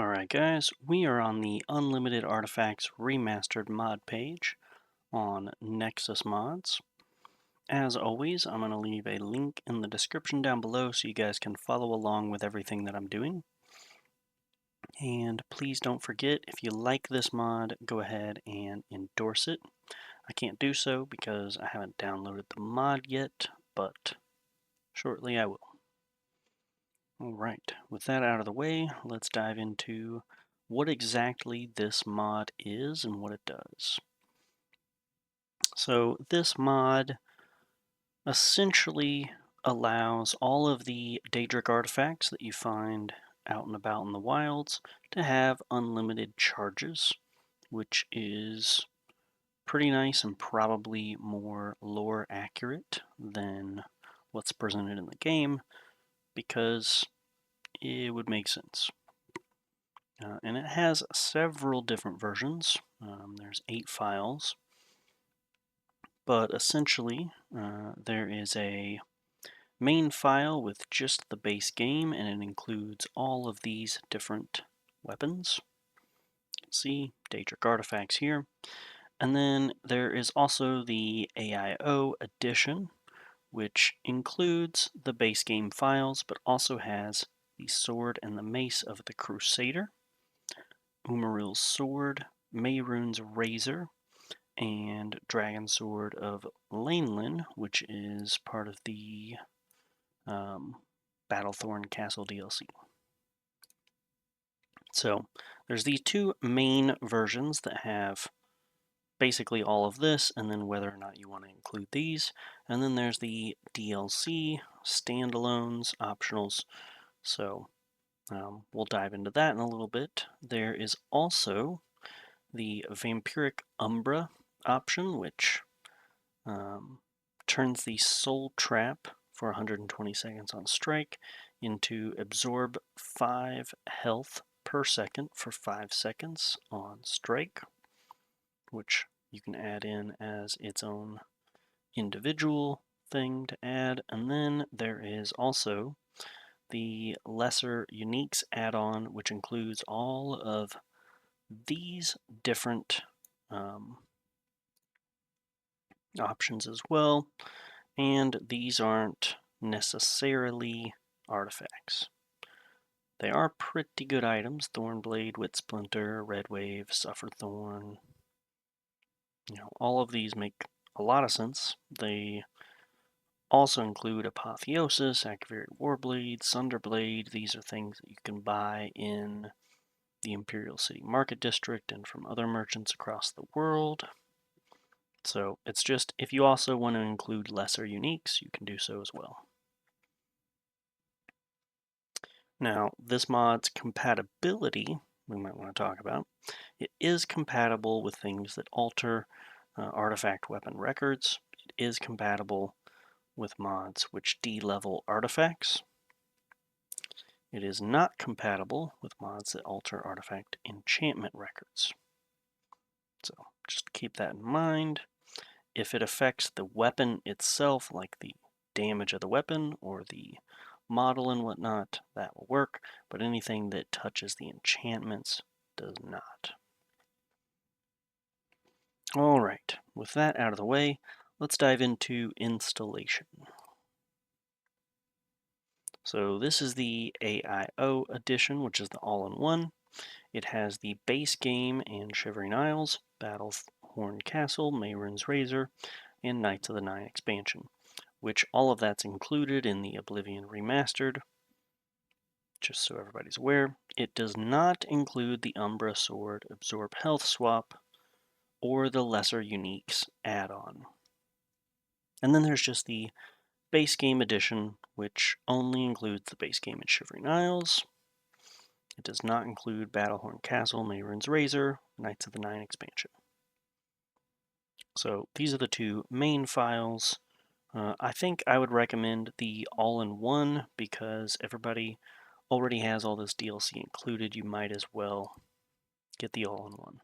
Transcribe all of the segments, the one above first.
Alright guys, we are on the Unlimited Artifacts Remastered mod page on Nexus Mods. As always, I'm going to leave a link in the description down below so you guys can follow along with everything that I'm doing. And please don't forget, if you like this mod, go ahead and endorse it. I can't do so because I haven't downloaded the mod yet, but shortly I will. Alright, with that out of the way, let's dive into what exactly this mod is and what it does. So this mod essentially allows all of the Daedric artifacts that you find out and about in the wilds to have unlimited charges, which is pretty nice and probably more lore accurate than what's presented in the game because it would make sense. And it has several different versions. There's 8 files. But essentially, there is a main file with just the base game, and it includes all of these different weapons. See, Daedric artifacts here. And then there is also the AIO edition, which includes the base game files, but also has the sword and the mace of the Crusader, Umarill's sword, Mehrunes' razor, and Dragon Sword of Laneland, which is part of the Battlethorn Castle DLC. So there's these two main versions that have basically all of this, and then whether or not you want to include these. And then there's the DLC, standalones, optionals. So we'll dive into that in a little bit. There is also the Vampiric Umbra option, which turns the Soul Trap for 120 seconds on strike into absorb 5 health per second for 5 seconds on strike, which you can add in as its own individual thing to add. And then there is also the Lesser Uniques add-on, which includes all of these different options as well, and these aren't necessarily artifacts. They are pretty good items: Thornblade, Wit Splinter, Red Wave, Sufferthorn. All of these make a lot of sense. They also include Apotheosis, Activated Warblade, Sunderblade. These are things that you can buy in the Imperial City Market District and from other merchants across the world. So it's just, if you also want to include lesser uniques, you can do so as well. Now, this mod's compatibility, we might want to talk about. It is compatible with things that alter artifact weapon records. It is compatible with mods which de-level artifacts. It is not compatible with mods that alter artifact enchantment records. So just keep that in mind. If it affects the weapon itself, like the damage of the weapon or the model and whatnot, that will work, but anything that touches the enchantments does not. Alright, with that out of the way, let's dive into installation. So this is the AIO edition, which is the all-in-one. It has the base game and Shivering Isles, Battlethorn Castle, Mehrunes' Razor, and Knights of the Nine expansion, which all of that's included in the Oblivion Remastered, just so everybody's aware. It does not include the Umbra Sword Absorb Health swap or the Lesser Uniques add-on. And then there's just the base game edition, which only includes the base game and Shivering Isles. It does not include Battlethorn Castle, Mehrunes' Razor, Knights of the Nine expansion. So these are the two main files. I think I would recommend the all-in-one because everybody already has all this DLC included. You might as well get the all-in-one.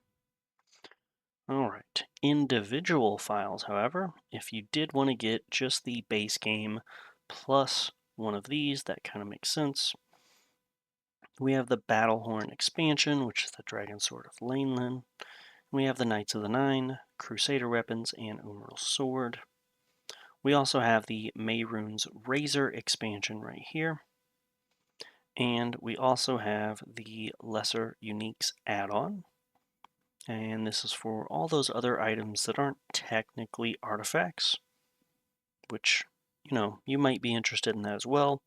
Alright, individual files, however, if you did want to get just the base game plus one of these, that kind of makes sense. We have the Battlehorn expansion, which is the Dragon Sword of Laneland. We have the Knights of the Nine, Crusader weapons, and Umar's sword. We also have the Mehrunes Razor expansion right here. And we also have the Lesser Uniques add-on. And this is for all those other items that aren't technically artifacts, which, you might be interested in that as well.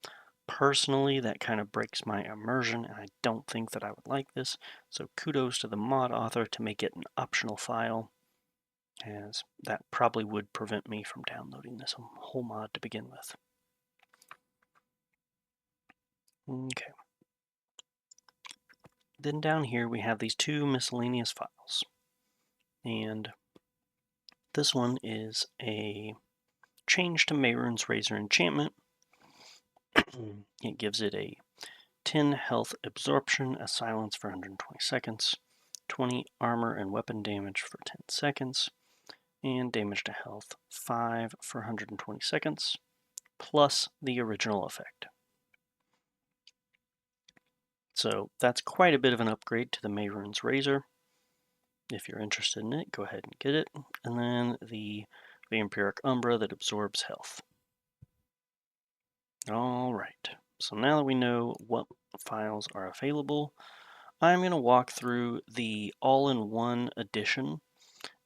Personally, that kind of breaks my immersion, and I don't think that I would like this, so kudos to the mod author to make it an optional file, as that probably would prevent me from downloading this whole mod to begin with. Okay. Then down here we have these two miscellaneous files, and this one is a change to Mehrunes Razor enchantment. It gives it a 10 health absorption, a silence for 120 seconds, 20 armor and weapon damage for 10 seconds, and damage to health 5 for 120 seconds, plus the original effect. So that's quite a bit of an upgrade to the Mehrunes Razor. If you're interested in it, go ahead and get it. And then the Vampiric Umbra that absorbs health. Alright, so now that we know what files are available, I'm going to walk through the all-in-one edition,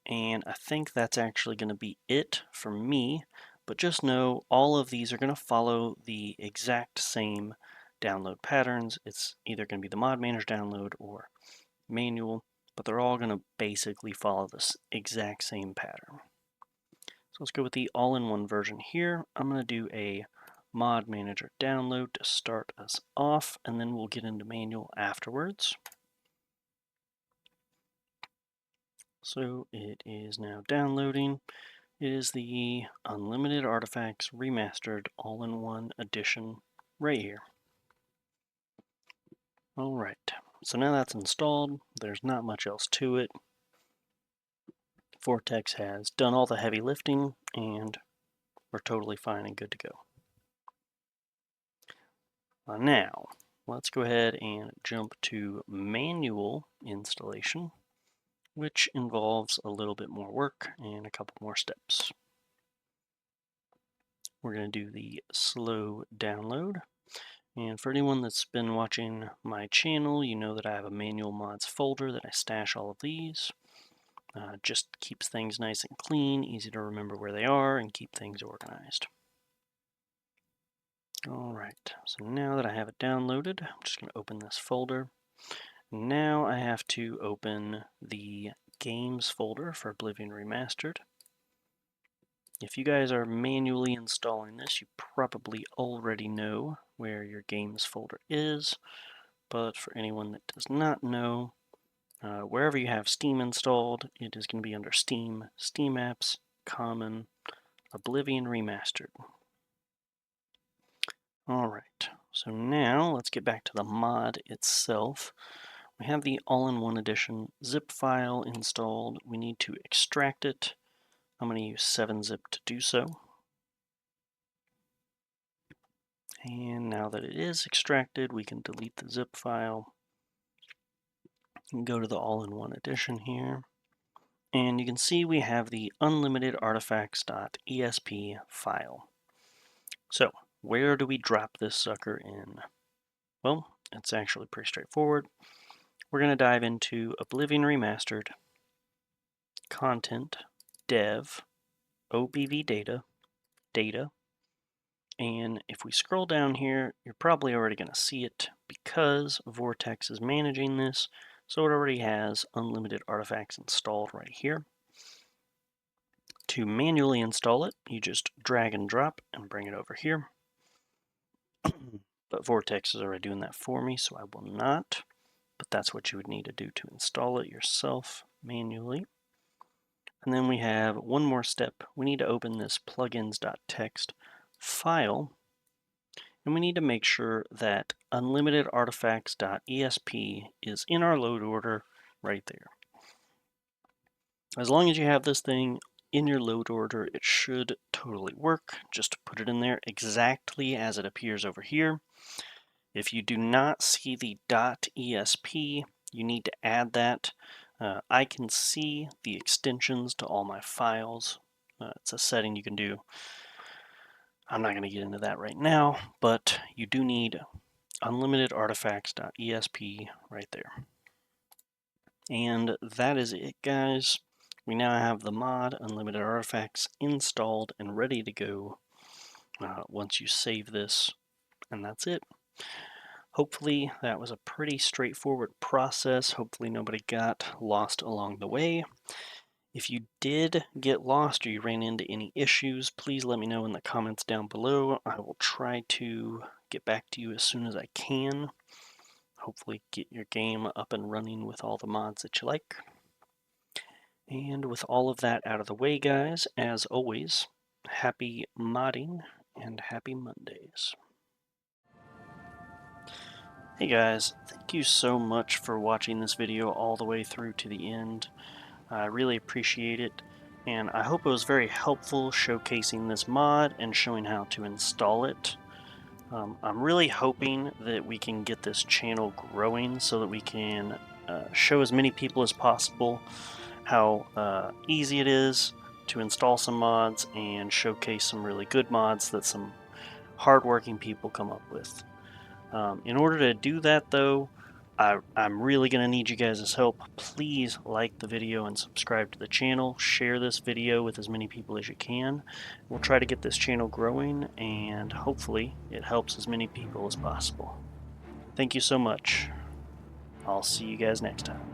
and I think that's actually going to be it for me, but just know all of these are going to follow the exact same download patterns. It's either going to be the Mod Manager download or manual, but they're all going to basically follow this exact same pattern. So let's go with the all-in-one version here. I'm going to do a Mod Manager download to start us off, and then we'll get into manual afterwards. So it is now downloading. It is the Unlimited Artifacts Remastered All-in-One Edition right here. Alright, so now that's installed, there's not much else to it. Vortex has done all the heavy lifting, and we're totally fine and good to go. Now, let's go ahead and jump to manual installation, which involves a little bit more work and a couple more steps. We're going to do the slow download. And for anyone that's been watching my channel, you know that I have a manual mods folder that I stash all of these. Just keeps things nice and clean, easy to remember where they are, and keep things organized. Alright, so now that I have it downloaded, I'm just going to open this folder. Now I have to open the Games folder for Oblivion Remastered. If you guys are manually installing this, you probably already know where your Games folder is, but for anyone that does not know, wherever you have Steam installed, it is going to be under Steam, Steam Apps, Common, Oblivion Remastered. Alright, so now let's get back to the mod itself. We have the all-in-one edition zip file installed. We need to extract it. I'm going to use 7-zip to do so. And now that it is extracted, we can delete the zip file and go to the all-in-one edition here. And you can see we have the unlimited artifacts.esp file. So, where do we drop this sucker in? Well, it's actually pretty straightforward. We're going to dive into Oblivion Remastered, Content, Dev, OBV Data, Data, and if we scroll down here, you're probably already going to see it because Vortex is managing this, so it already has unlimited artifacts installed right here. To manually install it, you just drag and drop and bring it over here. But Vortex is already doing that for me, so I will not. But that's what you would need to do to install it yourself manually. And then we have one more step. We need to open this plugins.txt file, and we need to make sure that unlimited artifacts.esp is in our load order right there. As long as you have this thing in your load order, it should totally work. Just put it in there exactly as it appears over here. If you do not see the .esp, you need to add that. I can see the extensions to all my files. It's a setting you can do. I'm not going to get into that right now, but you do need unlimited artifacts.esp right there. And that is it, guys. We now have the mod Unlimited Artifacts installed and ready to go once you save this, and that's it. Hopefully that was a pretty straightforward process. Hopefully nobody got lost along the way. If you did get lost or you ran into any issues, please let me know in the comments down below. I will try to get back to you as soon as I can. Hopefully get your game up and running with all the mods that you like. And with all of that out of the way, guys, as always, happy modding and happy Mondays. Hey guys, thank you so much for watching this video all the way through to the end. I really appreciate it, and I hope it was very helpful showcasing this mod and showing how to install it. I'm really hoping that we can get this channel growing so that we can show as many people as possible how easy it is to install some mods and showcase some really good mods that some hardworking people come up with. In order to do that, though, I'm really going to need you guys' help. Please like the video and subscribe to the channel. Share this video with as many people as you can. We'll try to get this channel growing, and hopefully it helps as many people as possible. Thank you so much. I'll see you guys next time.